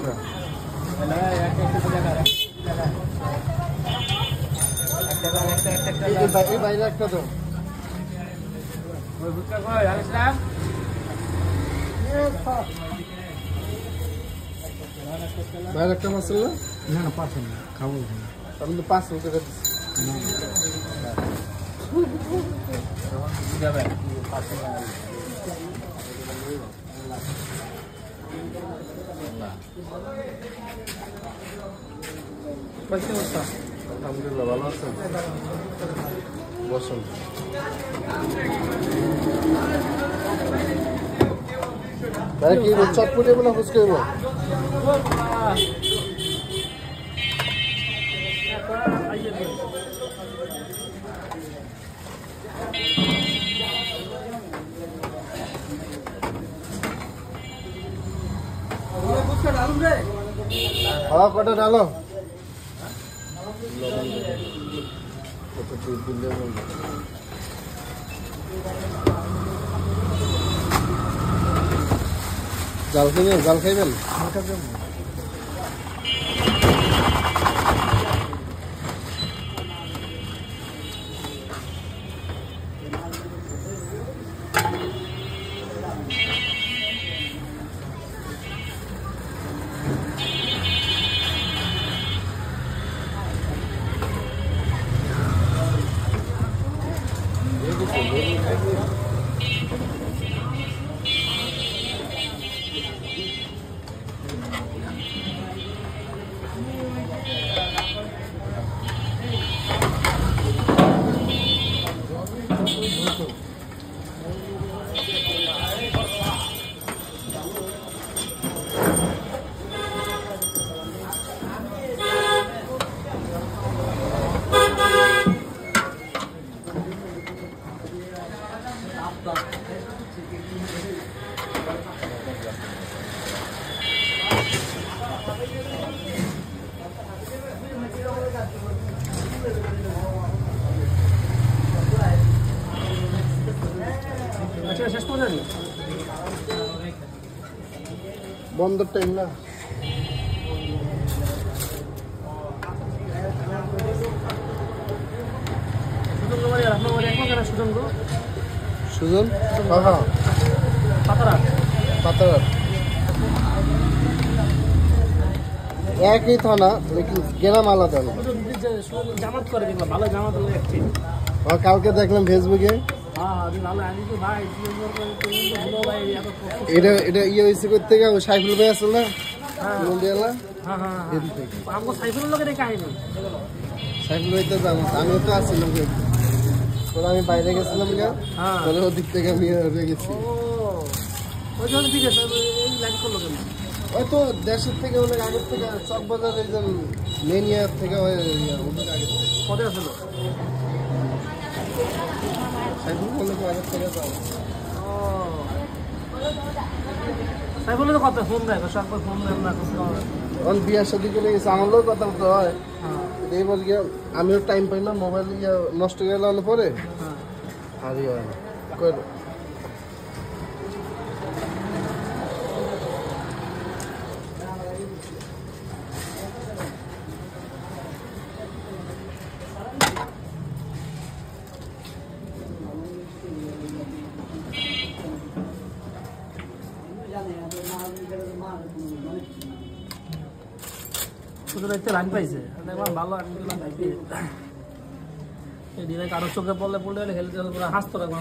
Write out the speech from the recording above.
আমরা এই বাইরে একটা তো বাইরে একটা মাছ ছিল না? না পাঁচ না খাবো আমি তো 5 টাকা আলহামদুলিল্লাহ ভালো আছেন? বসুন। ভাই কি চটপটি বলে ফুচকা দেবো? হ্যাঁ কটা ডালো জাল খাইবেন? জাল খাইবেন? বন্ধর টাইম না সুজন পাতারাত একই থানা লেকিন গ্রাম আলাদা না। কালকে দেখলাম ফেসবুকে এটা এটা ইয়ে হয়েছে করতে গিয়ে সাইফুল ভাই আসল না সাইফুল ভাই তো আমিও তো আসছিলাম আমি বাইরে গেছিলাম ওদিক থেকে আমি গেছি ওই তো দেশের থেকে অনেক আগের থেকে চকবাজার একজন মেন ইয়ার থেকে অনেক আগে কবে আসলো সাইফুল বলে তো আগের থেকে যাও সাইফুল তো কথা ফোন দেয় সরকার ফোন দেয় না অন বিয়ার সাথে চলে গেছে আমারও কথা বলতে হয় এইবার গিয়ে আমিও টাইম পাই না মোবাইল নষ্ট হয়ে গেল পরে আর কই লাইন পাইছে ভালো কারো চোখে পড়লে হেলতে হাসতে লাগবে